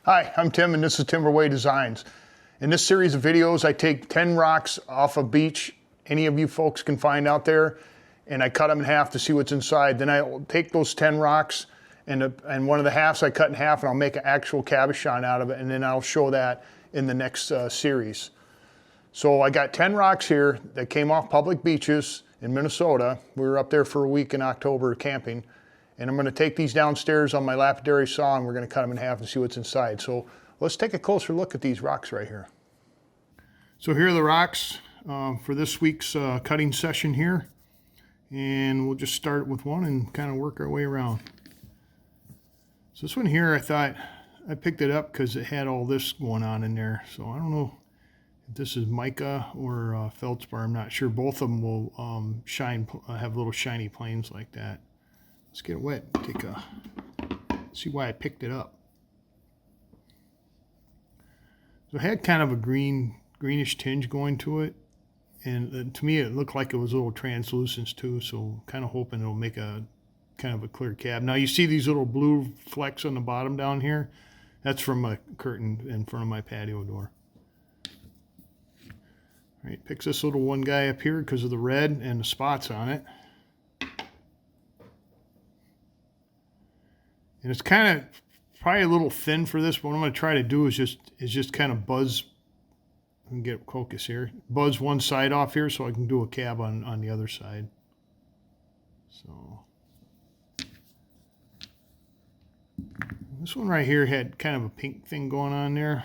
Hi, I'm Tim and this is Timberway Designs. In this series of videos, I take 10 rocks off a beach any of you folks can find out there, and I cut them in half to see what's inside. Then I'll take those 10 rocks and one of the halves I cut in half, and I'll make an actual cabochon out of it, and then I'll show that in the next series. So I got 10 rocks here that came off public beaches in Minnesota. We were up there for a week in October camping. And I'm going to take these downstairs on my lapidary saw and we're going to cut them in half and see what's inside. So let's take a closer look at these rocks right here. So here are the rocks for this week's cutting session here. And we'll just start with one and kind of work our way around. So this one here, I thought I picked it up because it had all this going on in there. So I don't know if this is mica or feldspar. I'm not sure. Both of them will have little shiny planes like that. Let's get it wet, see why I picked it up. So it had kind of a greenish tinge going to it, and to me it looked like it was a little translucent too, so kind of hoping it'll make a kind of a clear cab. Now you see these little blue flecks on the bottom down here? That's from a curtain in front of my patio door. All right, picks this little one guy up here because of the red and the spots on it. And it's kind of probably a little thin for this, but what I'm going to try to do is just kind of buzz, and get focus here, buzz one side off here so I can do a cab on the other side. So this one right here had kind of a pink thing going on there.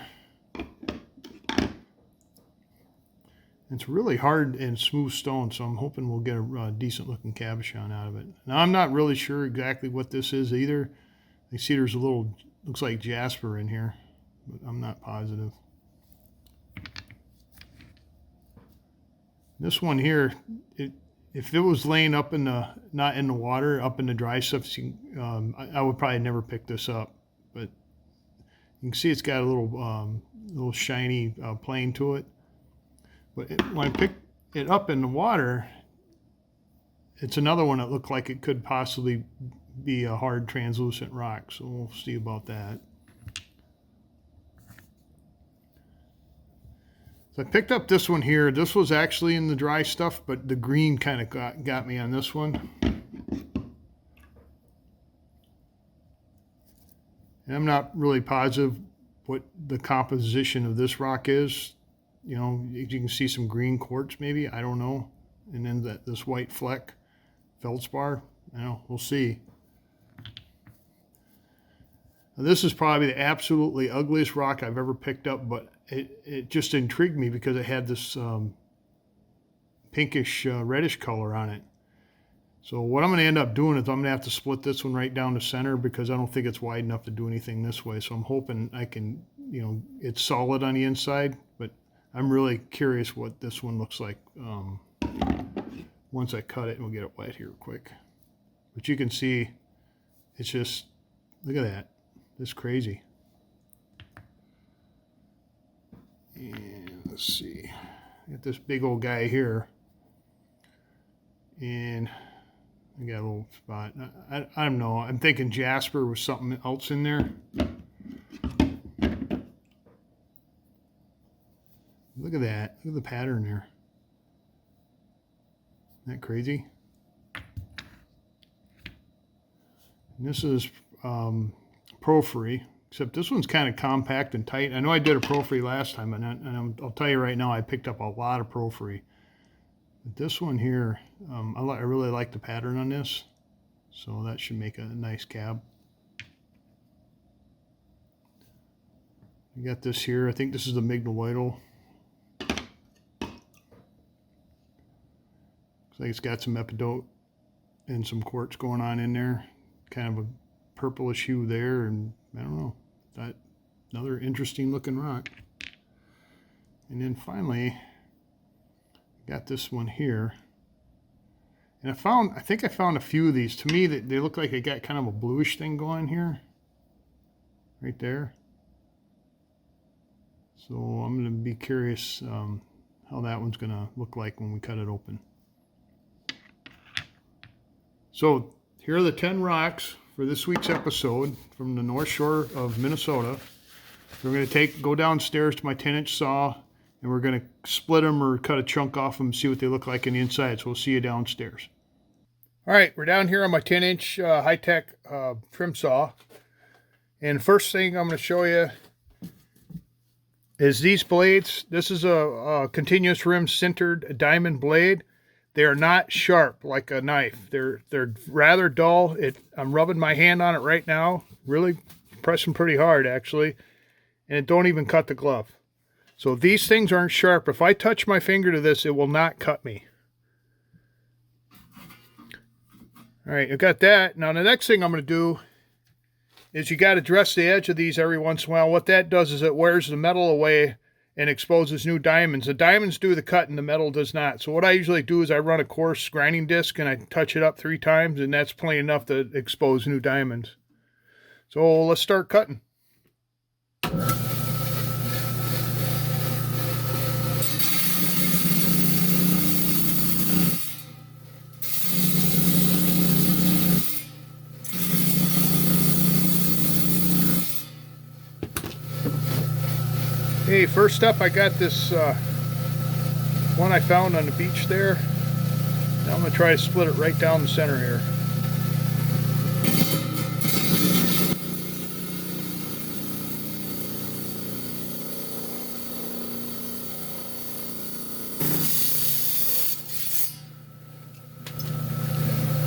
It's really hard and smooth stone, so I'm hoping we'll get a decent looking cabochon out of it. Now I'm not really sure exactly what this is either. You see there's a little, looks like jasper in here, but I'm not positive. This one here, if it was laying up in the, not in the water, up in the dry stuff, I would probably never pick this up. But you can see it's got a little shiny plane to it. But when I picked it up in the water, it's another one that looked like it could possibly be a hard translucent rock, so we'll see about that. So I picked up this one here. This was actually in the dry stuff, but the green kind of got me on this one. And I'm not really positive what the composition of this rock is. You know, you can see some green quartz maybe, I don't know. And then this white fleck, feldspar, we'll see. Now, this is probably the absolutely ugliest rock I've ever picked up, but it just intrigued me because it had this pinkish reddish color on it. So what I'm going to end up doing is I'm going to have to split this one right down the center because I don't think it's wide enough to do anything this way. So I'm hoping I can, it's solid on the inside, but I'm really curious what this one looks like once I cut it, and we'll get it wet here quick. But you can see, it's just, look at that. It's crazy. And let's see. Got this big old guy here. And I got a little spot. I don't know. I'm thinking jasper was something else in there. Look at that. Look at the pattern there. Isn't that crazy? And this is porphyry, except this one's kind of compact and tight. I know I did a porphyry last time, and I'll tell you right now, I picked up a lot of porphyry. But this one here, I really like the pattern on this, so that should make a nice cab. You got this here. I think this is the migdaloidal. Looks like it's got some epidote and some quartz going on in there. Kind of a purplish hue there, and I don't know, that another interesting looking rock. And then finally got this one here, and I think I found a few of these. To me, they look like they got kind of a bluish thing going here right there. So I'm going to be curious how that one's going to look like when we cut it open. So here are the 10 rocks for this week's episode from the North Shore of Minnesota. So we're going to go downstairs to my 10-inch saw, and we're going to split them or cut a chunk off them and see what they look like on the inside. So we'll see you downstairs. All right, we're down here on my 10-inch high-tech trim saw. And the first thing I'm going to show you is these blades. This is a continuous rim sintered diamond blade. They are not sharp like a knife. They're rather dull. I'm rubbing my hand on it right now, really pressing pretty hard actually, and it don't even cut the glove. So these things aren't sharp. If I touch my finger to this, it will not cut me. All right, I got that. Now the next thing I'm going to do is you got to dress the edge of these every once in a while. What that does is it wears the metal away and exposes new diamonds. The diamonds do the cut and the metal does not. So what I usually do is I run a coarse grinding disc and I touch it up 3 times, and that's plenty enough to expose new diamonds. So let's start cutting. Okay, first up I got this one I found on the beach there. Now I'm going to try to split it right down the center here.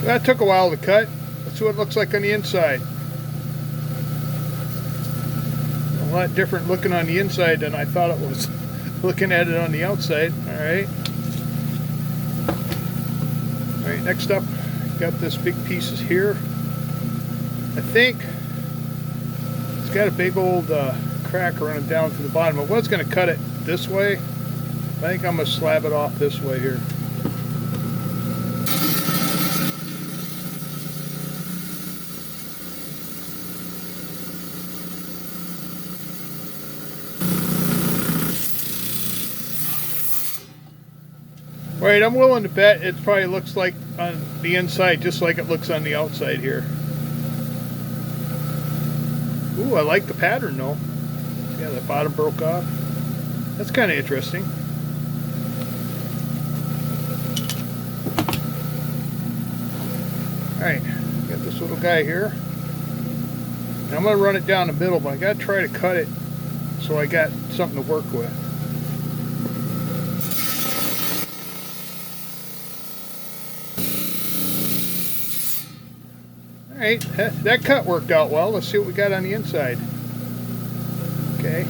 That took a while to cut. Let's see what it looks like on the inside. A lot different looking on the inside than I thought it was looking at it on the outside. Alright, next up, got this big pieces here. I think it's got a big old crack running down to the bottom. I was going to cut it this way. I think I'm going to slab it off this way here. Alright, I'm willing to bet it probably looks like on the inside just like it looks on the outside here. Ooh, I like the pattern though. Yeah, the bottom broke off. That's kind of interesting. Alright, got this little guy here. Now I'm going to run it down the middle, but I got to try to cut it so I got something to work with. Alright, that cut worked out well. Let's see what we got on the inside. Okay.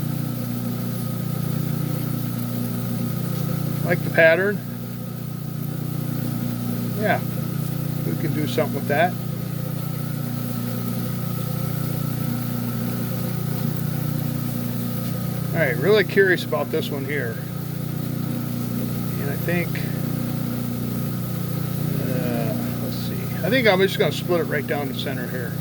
Like the pattern. Yeah, we can do something with that. Alright, really curious about this one here. And I think, let's see. I think I'm just going to split it right down the center here.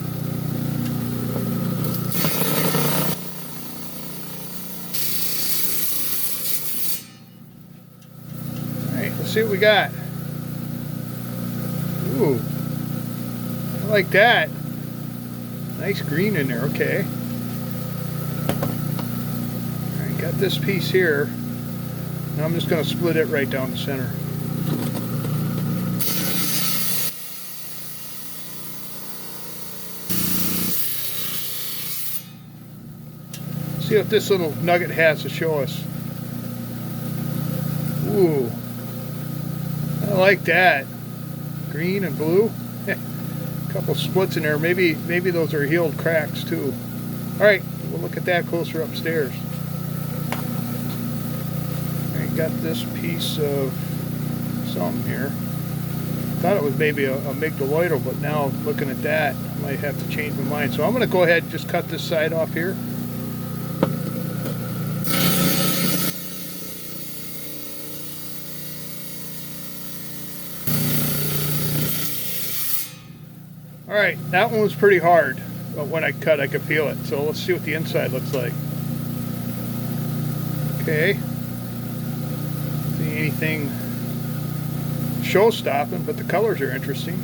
Alright, let's see what we got. Ooh, I like that. Nice green in there, okay. Alright, got this piece here. Now I'm just going to split it right down the center. See what this little nugget has to show us. Ooh, I like that. Green and blue. A couple splits in there. Maybe those are healed cracks too. Alright, we'll look at that closer upstairs. Alright, got this piece of something here. Thought it was maybe a amygdaloidal, but now looking at that, I might have to change my mind. So I'm going to go ahead and just cut this side off here. Alright, that one was pretty hard, but when I cut I could feel it. So let's see what the inside looks like. Okay. See anything show-stopping, but the colors are interesting.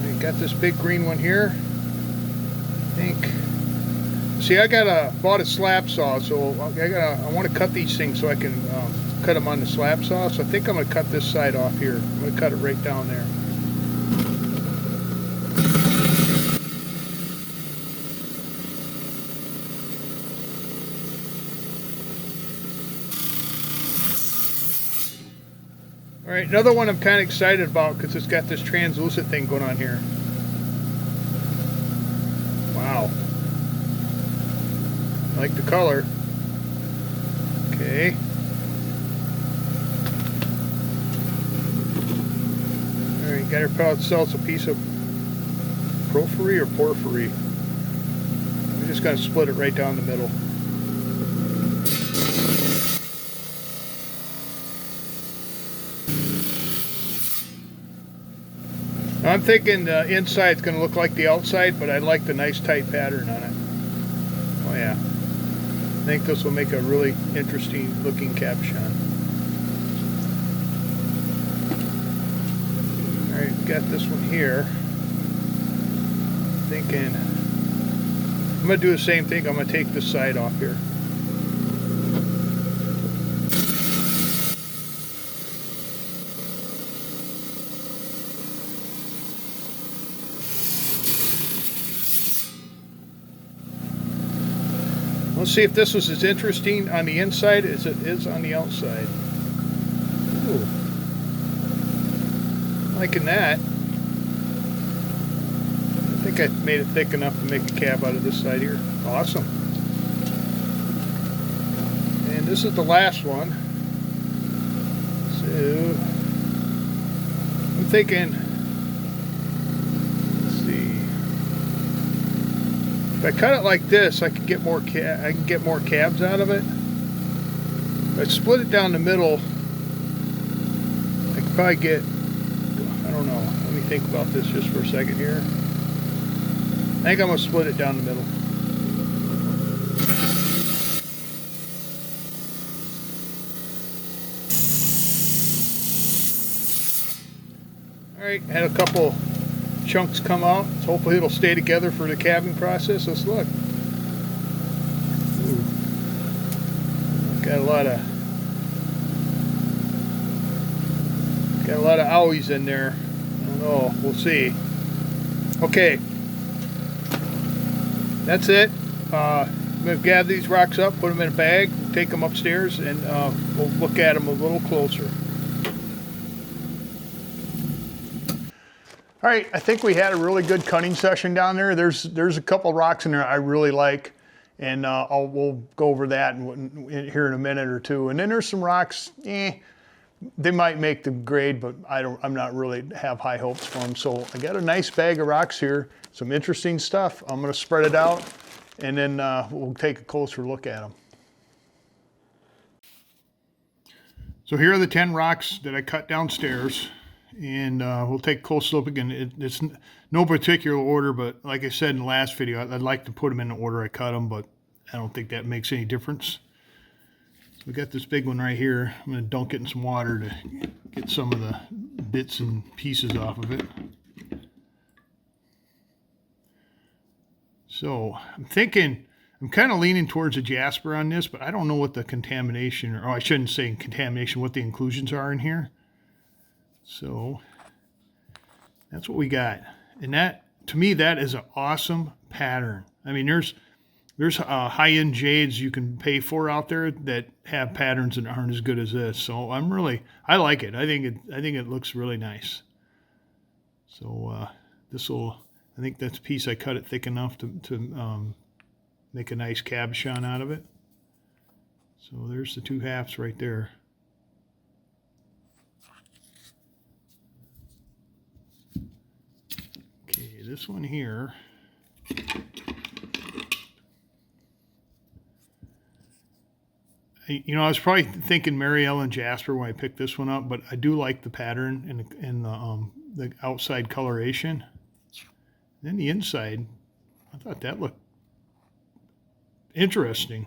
I got this big green one here. think. See, bought a slab saw, so I want to cut these things so I can cut them on the slab saw. So I think I'm going to cut this side off here. I'm going to cut it right down there. All right, another one I'm kind of excited about because it's got this translucent thing going on here. Wow. I like the color. Okay. All right, got her pellet cells, a piece of porphyry or porphyry. I'm just going to split it right down the middle. I'm thinking the inside's going to look like the outside, but I like the nice tight pattern on it. Oh yeah. I think this will make a really interesting looking cabochon. Alright, got this one here. Thinking I'm going to do the same thing. I'm going to take this side off here. Let's see if this was as interesting on the inside as it is on the outside. Ooh. Liking that. I think I made it thick enough to make a cab out of this side here. Awesome. And this is the last one. So I'm thinking, if I cut it like this, I can get more cabs out of it. If I split it down the middle, I could probably get, I don't know, let me think about this just for a second here. I think I'm going to split it down the middle. Alright, had a couple chunks come out, so hopefully it'll stay together for the cabbing process. Let's look. Ooh. Got a lot of owies in there. I don't know, we'll see. Okay, that's it. I'm going to gather these rocks up, put them in a bag, take them upstairs, and we'll look at them a little closer. All right, I think we had a really good cutting session down there. There's a couple rocks in there I really like, and we'll go over that here in a minute or two. And then there's some rocks, they might make the grade, but I'm not really have high hopes for them. So I got a nice bag of rocks here, some interesting stuff. I'm going to spread it out, and then we'll take a closer look at them. So here are the 10 rocks that I cut downstairs. And we'll take a close look again. It's no particular order, but like I said in the last video, I'd like to put them in the order I cut them, but I don't think that makes any difference. So we got this big one right here. I'm going to dunk it in some water to get some of the bits and pieces off of it. So I'm thinking, I'm kind of leaning towards a jasper on this, but I don't know what the contamination, or I shouldn't say contamination, what the inclusions are in here. So that's what we got, and that, to me, that is an awesome pattern. I mean, there's high-end jades you can pay for out there that have patterns that aren't as good as this. So I like it. I think it looks really nice. So I think that's a piece I cut it thick enough to make a nice cabochon out of it. So there's the two halves right there. This one here, I was probably thinking Mary Ellen Jasper when I picked this one up, but I do like the pattern and the outside coloration. And then the inside, I thought that looked interesting.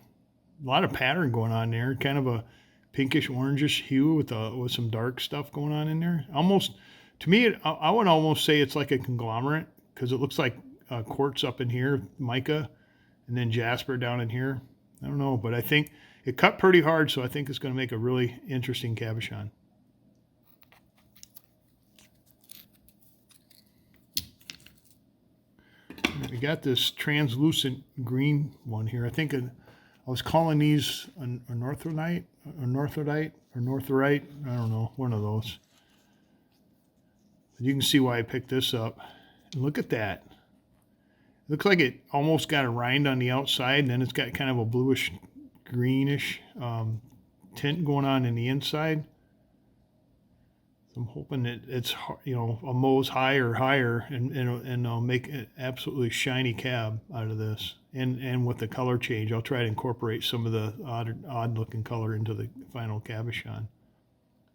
A lot of pattern going on there, kind of a pinkish orangish hue with some dark stuff going on in there. Almost, to me, I would almost say it's like a conglomerate, because it looks like quartz up in here, mica, and then jasper down in here. I don't know, but I think it cut pretty hard, so I think it's going to make a really interesting cabochon. We got this translucent green one here. I think I was calling these a northernite, or northerdite, or northorite. I don't know, one of those. You can see why I picked this up. And look at that. It looks like it almost got a rind on the outside, and then it's got kind of a bluish, greenish tint going on in the inside. So I'm hoping that it's, you know, a Mohs higher, and I'll make an absolutely shiny cab out of this. And with the color change, I'll try to incorporate some of the odd looking color into the final cabochon.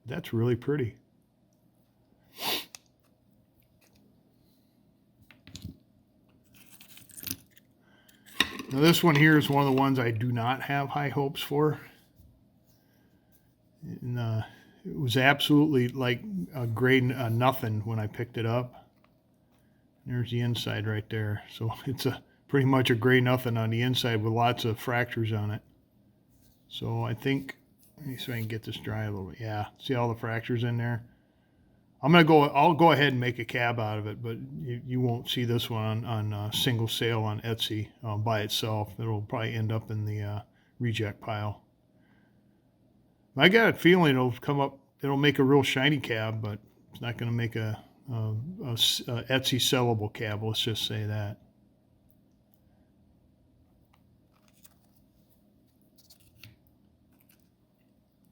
That's really pretty. Now this one here is one of the ones I do not have high hopes for. And, it was absolutely like a gray nothing when I picked it up. There's the inside right there. So it's pretty much a gray nothing on the inside with lots of fractures on it. So I think, let me see if I can get this dry a little bit. Yeah, see all the fractures in there? I'll go ahead and make a cab out of it, but you won't see this one on single sale on Etsy by itself. It'll probably end up in the reject pile. I got a feeling it'll make a real shiny cab, but it's not going to make a Etsy sellable cab, let's just say that.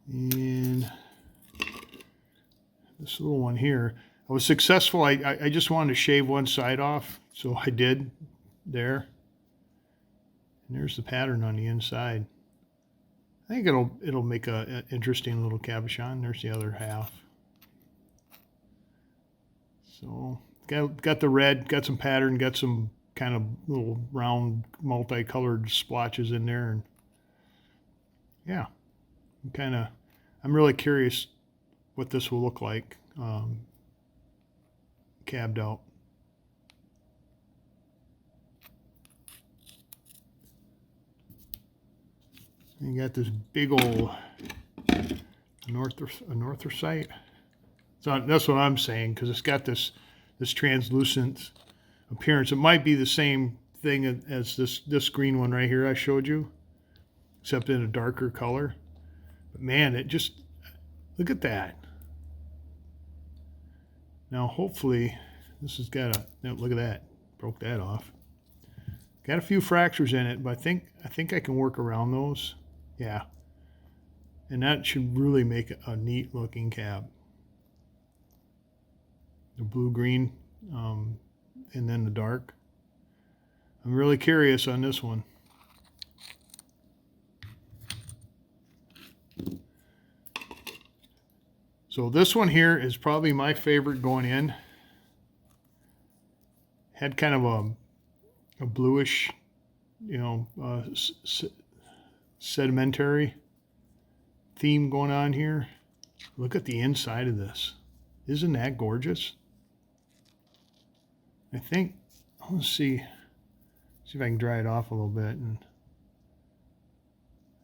And this little one here, I was successful. I just wanted to shave one side off, so I did there. And there's the pattern on the inside. I think it'll make an interesting little cabochon. There's the other half. So got the red, got some pattern, got some kind of little round multicolored splotches in there, and yeah, I'm really curious what this will look like cabbed out. You got this big old northosite. So that's what I'm saying, because it's got this translucent appearance. It might be the same thing as this green one right here I showed you, except in a darker color. But man, it just, look at that. Now hopefully this has got look at that, broke that off. Got a few fractures in it, but I think I can work around those. Yeah, and that should really make a neat looking cab. The blue-green, and then the dark. I'm really curious on this one. So this one here is probably my favorite going in. Had kind of a bluish, you know, sedimentary theme going on here. Look at the inside of this. Isn't that gorgeous? I think, let's see if I can dry it off a little bit. And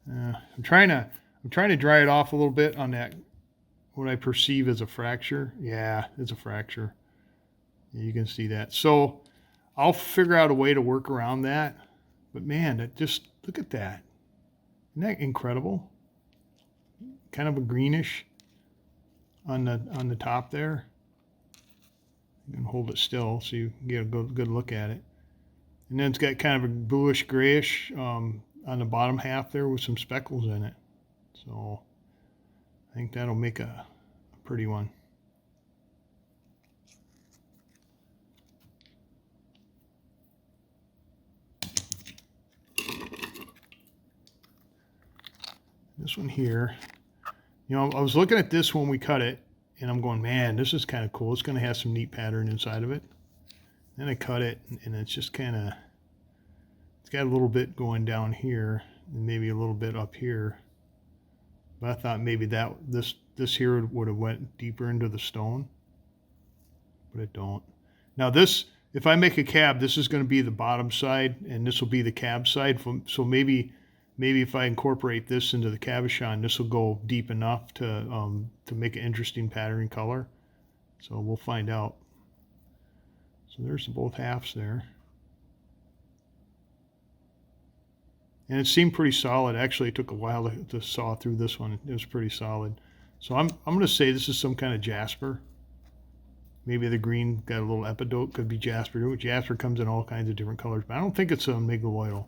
I'm trying to dry it off a little bit on that, what I perceive as a fracture. Yeah, it's a fracture. You can see that. So I'll figure out a way to work around that. But man, just look at that. Isn't that incredible? Kind of a greenish on the top there. You can hold it still so you can get a good look at it. And then it's got kind of a bluish grayish on the bottom half there with some speckles in it. So I think that'll make a pretty one. This one here, you know, I was looking at this when we cut it, and I'm going, man, this is kind of cool. It's going to have some neat pattern inside of it. Then I cut it, and it's just kind of, it's got a little bit going down here, and maybe a little bit up here. But I thought maybe this here would have went deeper into the stone, but it don't. Now this if I make a cab, this is going to be the bottom side, and this will be the cab side. So maybe if I incorporate this into the cabochon, this will go deep enough to make an interesting pattern color. So we'll find out. So there's both halves there. And it seemed pretty solid. Actually, it took a while to saw through this one. It was pretty solid. So I'm going to say this is some kind of jasper. Maybe the green got a little epidote, could be jasper. Jasper comes in all kinds of different colors, but I don't think it's a megaloidal.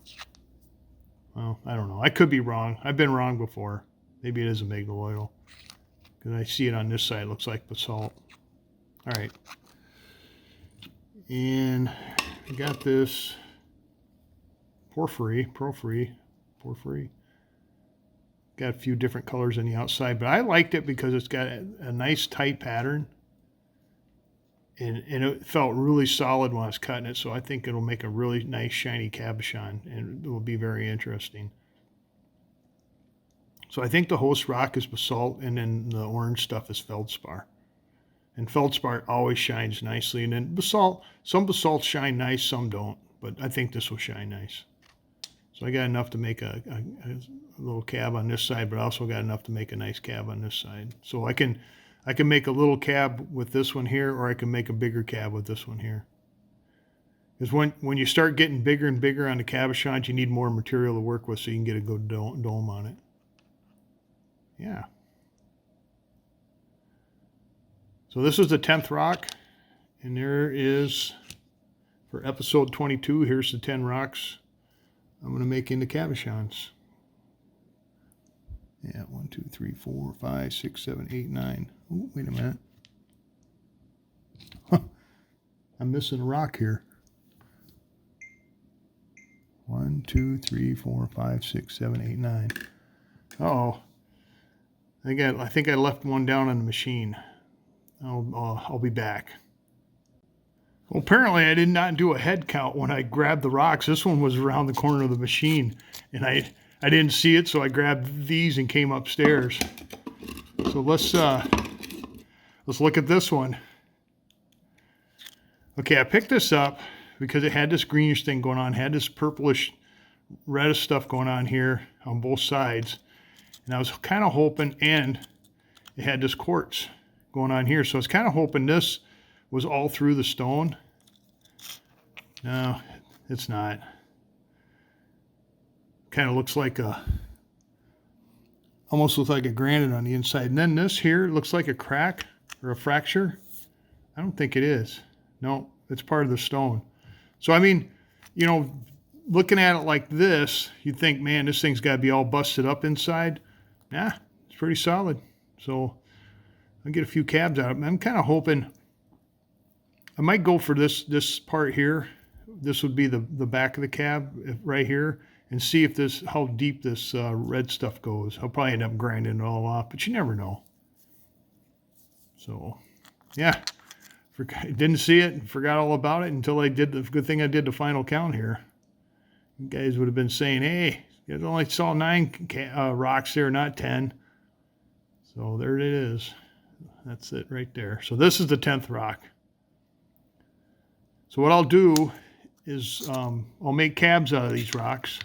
Well, I don't know. I could be wrong. I've been wrong before. Maybe it is a megaloidal. Because I see it on this side. It looks like basalt. All right. And I got this porphyry. Got a few different colors on the outside, but I liked it because it's got a nice tight pattern. And it felt really solid when I was cutting it, so I think it'll make a really nice shiny cabochon, and it will be very interesting. So I think the host rock is basalt, and then the orange stuff is feldspar. And feldspar always shines nicely, and then basalt, some basalts shine nice, some don't, but I think this will shine nice. So I got enough to make a little cab on this side, but I also got enough to make a nice cab on this side. So I can make a little cab with this one here, or I can make a bigger cab with this one here. Because when you start getting bigger and bigger on the cabochons, you need more material to work with so you can get a good dome on it. Yeah. So this is the 10th rock, and there is, for episode 22, here's the 10 rocks I'm going to make into cabochons. Yeah, 1, 2, 3, 4, 5, 6, 7, 8, 9. Oh, wait a minute. Huh. I'm missing a rock here. 1, 2, 3, 4, 5, 6, 7, 8, 9. Uh-oh. I think I left one down on the machine. I'll be back. Well, apparently I did not do a head count when I grabbed the rocks. This one was around the corner of the machine, and I didn't see it, so I grabbed these and came upstairs. So let's look at this one. Okay, I picked this up because it had this greenish thing going on, had this purplish reddish stuff going on here on both sides. And I was kind of hoping, and it had this quartz going on here. So I was kind of hoping this was all through the stone. No, it's not. Kind of looks like almost looks like a granite on the inside. And then this here looks like a crack or a fracture. I don't think it is. No, it's part of the stone. So, I mean, you know, looking at it like this, you'd think, man, this thing's got to be all busted up inside. Nah, it's pretty solid. So I'll get a few cabs out of it. I'm kind of hoping I might go for this part here. This would be the back of the cab right here, and see if how deep this red stuff goes. I'll probably end up grinding it all off, but you never know. So, yeah, didn't see it, forgot all about it until I did the good thing I did the final count here. You guys would have been saying, hey, you guys only saw 9 rocks there, not 10. So there it is. That's it right there. So this is the 10th rock. So what I'll do is I'll make cabs out of these rocks.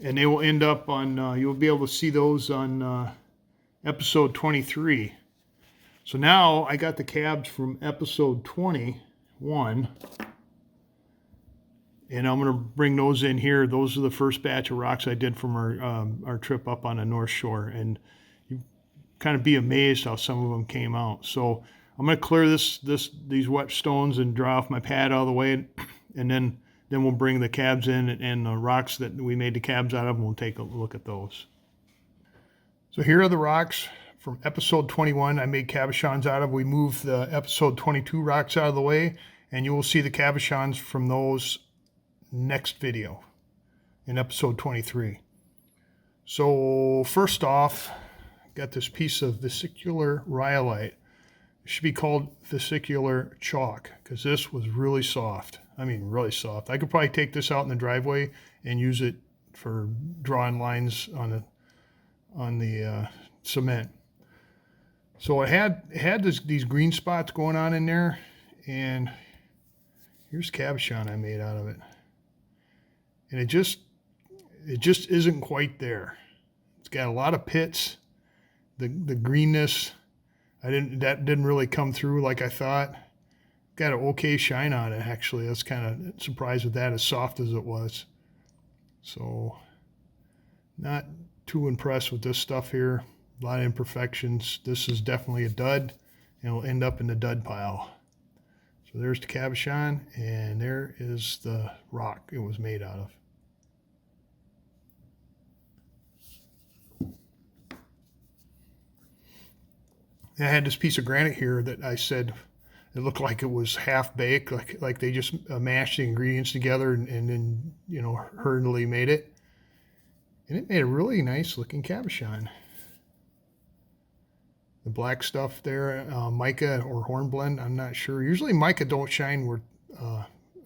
And they will end up on, you'll be able to see those on episode 23. So now I got the cabs from episode 21. And I'm going to bring those in here. Those are the first batch of rocks I did from our trip up on the North Shore. And you kind of be amazed how some of them came out. So I'm going to clear these wet stones and dry off my pad all the way. And then we'll bring the cabs in, and the rocks that we made the cabs out of, and we'll take a look at those. So here are the rocks from episode 21 I made cabochons out of. We moved the episode 22 rocks out of the way, and you will see the cabochons from those next video in episode 23. So first off, got this piece of vesicular rhyolite. It should be called vesicular chalk because this was really soft. I mean, really soft. I could probably take this out in the driveway and use it for drawing lines on the cement. So it had these green spots going on in there, and Here's cabochon I made out of it. And it just isn't quite there. It's got a lot of pits. The greenness, that didn't really come through like I thought. Got an okay shine on it, actually. I was kind of surprised with that, as soft as it was. So, not too impressed with this stuff here. A lot of imperfections. This is definitely a dud, and it'll end up in the dud pile. So there's the cabochon, and there is the rock it was made out of. And I had this piece of granite here that I said it looked like it was half baked, like they just mashed the ingredients together and then, you know, hurriedly made it. And it made a really nice looking cabochon. The black stuff there, mica or hornblende, I'm not sure. Usually mica don't shine worth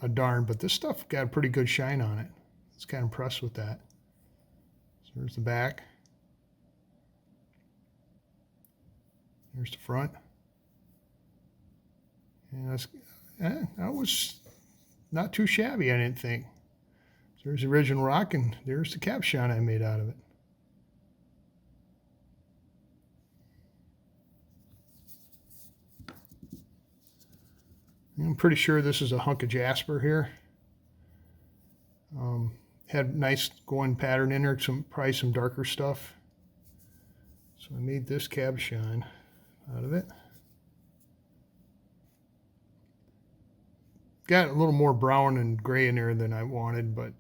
a darn, but this stuff got a pretty good shine on it. I was kind of impressed with that. So there's the back. There's the front. And that was not too shabby, I didn't think. So there's the original rock, and there's the cabochon I made out of it. I'm pretty sure this is a hunk of jasper here. Had nice going pattern in there, probably some darker stuff. So I made this cabochon out of it. Got a little more brown and gray in there than I wanted, but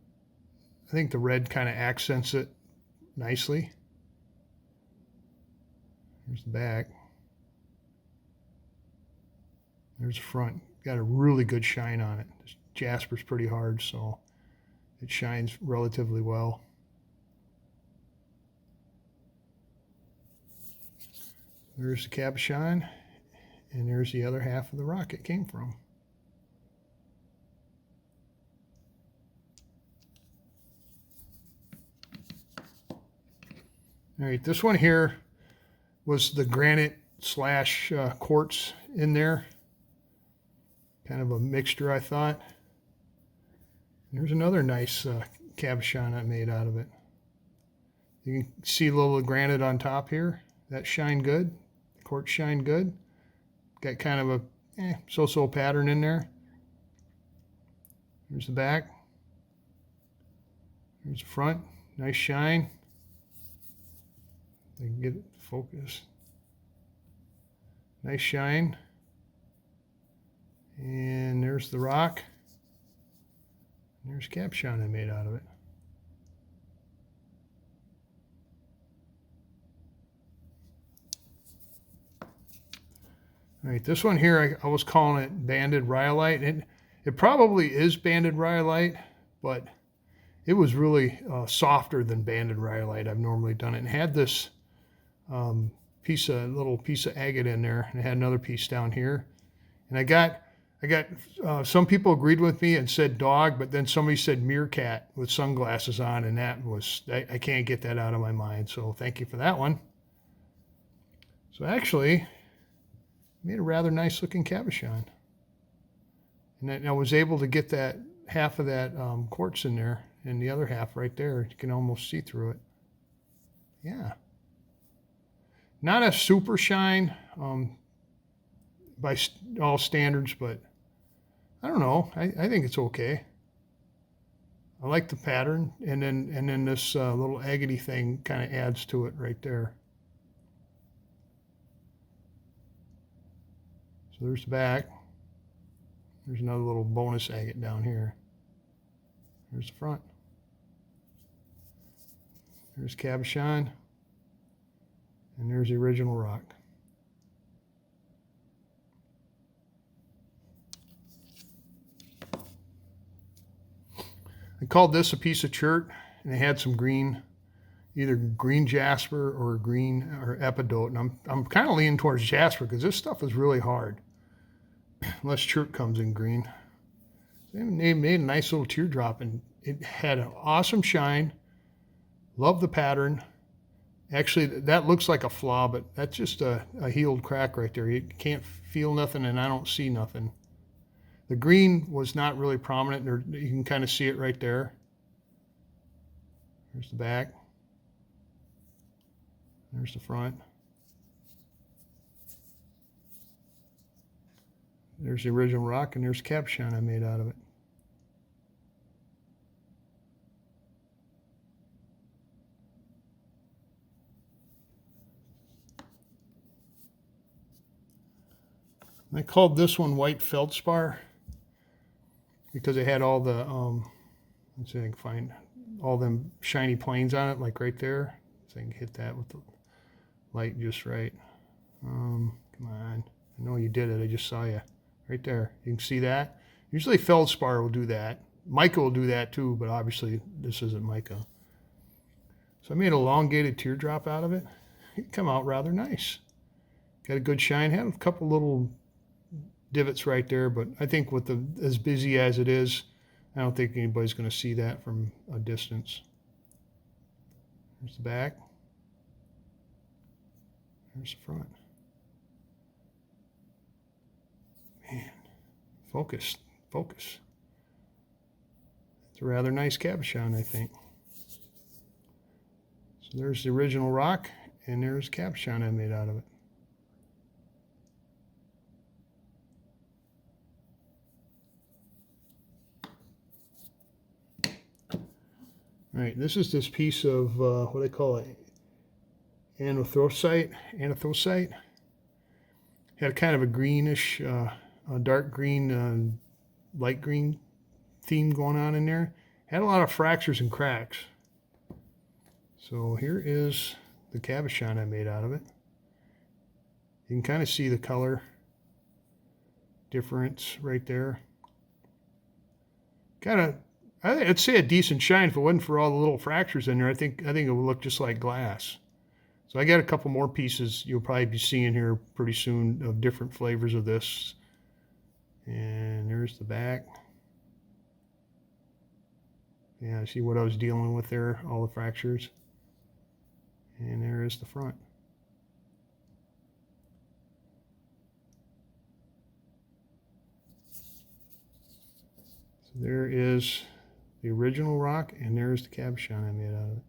I think the red kind of accents it nicely. Here's the back. There's the front. Got a really good shine on it. This jasper's pretty hard, so it shines relatively well. There's the cabochon, and there's the other half of the rock it came from. All right, this one here was the granite slash quartz in there. Kind of a mixture, I thought. And there's another nice cabochon I made out of it. You can see a little granite on top here. That shined good. The quartz shined good. Got kind of a so-so pattern in there. Here's the back. Here's the front. Nice shine. I can get it focused. Nice shine. And there's the rock. And there's cabochon I made out of it. All right, this one here, I was calling it banded rhyolite. It probably is banded rhyolite, but it was really softer than banded rhyolite I've normally done it. And had this little piece of agate in there, and it had another piece down here. And I got some people agreed with me and said dog, but then somebody said meerkat with sunglasses on, and that was, I can't get that out of my mind. So thank you for that one. So actually, made a rather nice looking cabochon. And then I was able to get that half of that quartz in there, and the other half right there, you can almost see through it. Yeah. Not a super shine by all standards, but I don't know. I think it's okay. I like the pattern, and then this little agate thing kind of adds to it right there. So there's the back. There's another little bonus agate down here. There's the front. There's cabochon. And there's the original rock. I called this a piece of chert, and it had some green, either green jasper or green or epidote. And I'm kind of leaning towards jasper because this stuff is really hard, unless chert comes in green. They made a nice little teardrop, and it had an awesome shine. Love the pattern. Actually, that looks like a flaw, but that's just a healed crack right there. You can't feel nothing, and I don't see nothing. The green was not really prominent. You can kind of see it right there. There's the back. There's the front. There's the original rock, and there's the cabochon I made out of it. I called this one white feldspar because it had all the, let's see if I can find all them shiny planes on it, like right there. So I can hit that with the light just right. Come on. I know you did it. I just saw you. Right there. You can see that. Usually feldspar will do that. Mica will do that too, but obviously this isn't mica. So I made an elongated teardrop out of it. It came out rather nice. Got a good shine. Had a couple little divots right there, but I think with as busy as it is, I don't think anybody's going to see that from a distance. There's the back. There's the front. Man, focus. It's a rather nice cabochon, I think. So there's the original rock, and there's the cabochon I made out of it. All right, this is this piece of what do they call it? Anthocite. Had kind of a greenish, a dark green, light green theme going on in there. Had a lot of fractures and cracks. So here is the cabochon I made out of it. You can kind of see the color difference right there. Kind of, I'd say a decent shine if it wasn't for all the little fractures in there. I think it would look just like glass. So I got a couple more pieces you'll probably be seeing here pretty soon of different flavors of this. And there's the back. Yeah, see what I was dealing with there, all the fractures. And there is the front. So there is the original rock, and there's the cabochon I made out of it.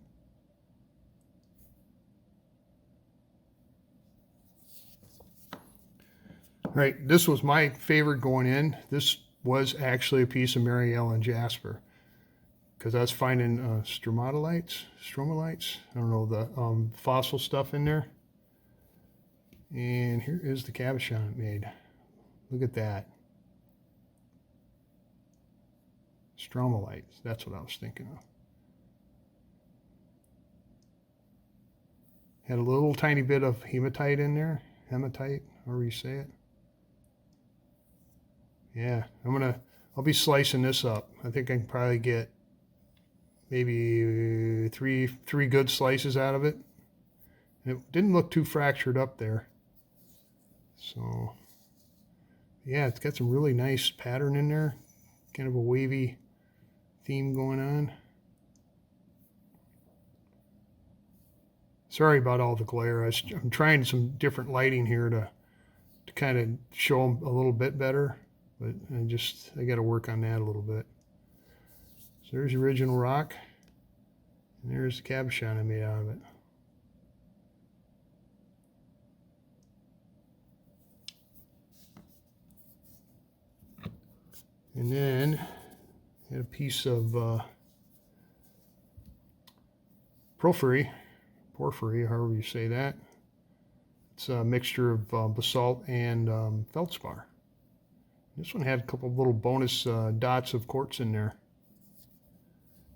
All right, this was my favorite going in. This was actually a piece of Mary Ellen jasper because I was finding stromatolites. I don't know, the fossil stuff in there. And here is the cabochon it made. Look at that. Stromatolites, that's what I was thinking of. Had a little tiny bit of hematite in there. Hematite, however you say it. Yeah, I'll be slicing this up. I think I can probably get maybe three good slices out of it. And it didn't look too fractured up there. So, yeah, it's got some really nice pattern in there. Kind of a wavy theme going on. Sorry about all the glare. I'm trying some different lighting here to kind of show them a little bit better, but I got to work on that a little bit. So there's the original rock, and there's the cabochon I made out of it. And then I had a piece of porphyry, however you say that. It's a mixture of basalt and feldspar. This one had a couple of little bonus dots of quartz in there.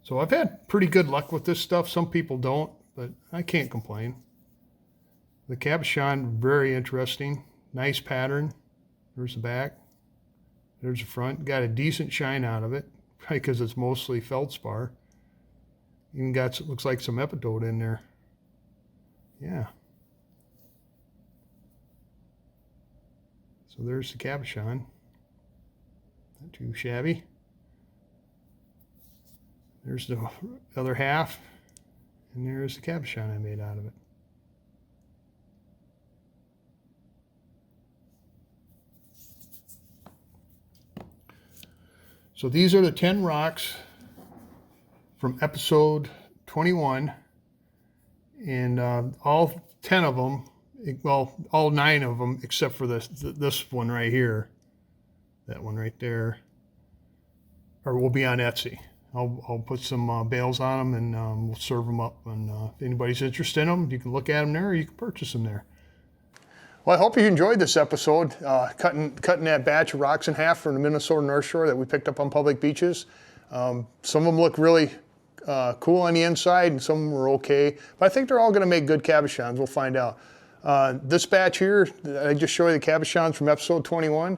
So I've had pretty good luck with this stuff. Some people don't, but I can't complain. The cabochon, very interesting. Nice pattern. There's the back. There's the front. Got a decent shine out of it, probably because it's mostly feldspar. Even got, looks like some epitote in there. Yeah. So there's the cabochon. Not too shabby. There's the other half, and there's the cabochon I made out of it. So these are the 10 rocks from episode 21, and all 10 of them, well, all 9 of them, except for this one right here, that one right there, will be on Etsy. I'll put some bales on them, and we'll serve them up. And if anybody's interested in them, you can look at them there, or you can purchase them there. Well, I hope you enjoyed this episode, cutting that batch of rocks in half from the Minnesota North Shore that we picked up on public beaches. Some of them look really cool on the inside, and some of them were okay. But I think they're all going to make good cabochons. We'll find out. This batch here, I just showed you the cabochons from episode 21.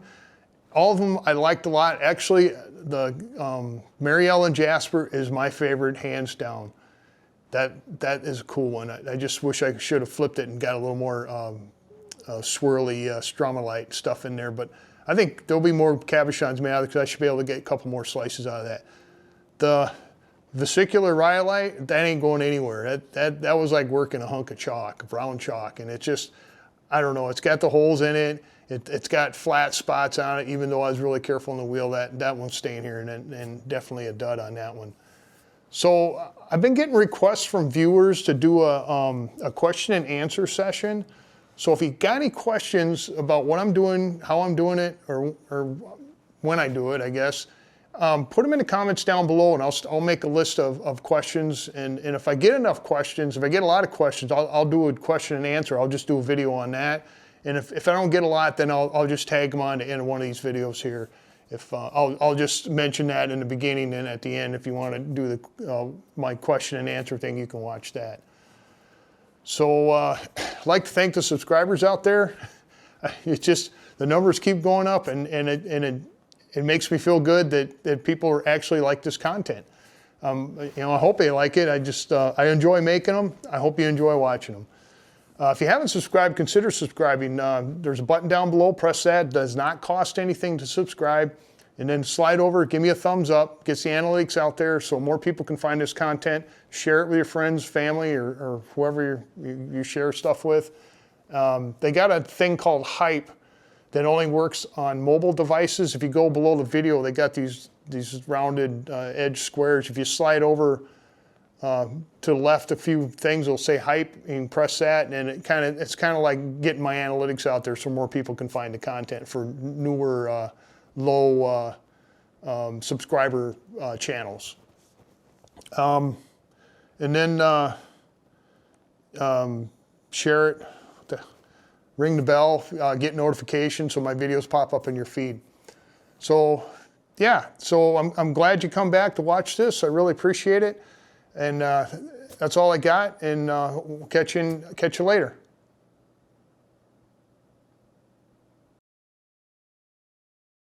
All of them I liked a lot. Actually, the Mary Ellen Jasper is my favorite, hands down. That is a cool one. I just wish I should have flipped it and got a little more swirly stromalite stuff in there, but I think there'll be more cabochons made out of it because I should be able to get a couple more slices out of that. The vesicular rhyolite, that ain't going anywhere. That was like working a hunk of chalk, brown chalk, and it just, I don't know, it's got the holes in it. It's got flat spots on it, even though I was really careful on the wheel. That one's staying here, and definitely a dud on that one. So I've been getting requests from viewers to do a question and answer session. So if you got any questions about what I'm doing, how I'm doing it, or when I do it, I guess, put them in the comments down below, and I'll make a list of questions. And if I get enough questions, if I get a lot of questions, I'll do a question and answer. I'll just do a video on that. And if I don't get a lot, then I'll just tag them on to end one of these videos here. If I'll just mention that in the beginning, and at the end, if you want to do my question and answer thing, you can watch that. So I'd like to thank the subscribers out there. It's just, the numbers keep going up, and it makes me feel good that people actually like this content. You know, I hope they like it. I enjoy making them. I hope you enjoy watching them. If you haven't subscribed, consider subscribing. There's a button down below. Press that. It does not cost anything to subscribe. And then slide over, give me a thumbs up, gets the analytics out there so more people can find this content. Share it with your friends, family, or whoever you share stuff with. They got a thing called Hype that only works on mobile devices. If you go below the video, they got these rounded edge squares. If you slide over to the left, a few things will say Hype, and you can press that, and it's kind of like getting my analytics out there so more people can find the content for newer, low subscriber channels. And then share it, ring the bell, get notifications so my videos pop up in your feed. So yeah, so I'm glad you come back to watch this. I really appreciate it. And that's all I got, and we'll catch you later.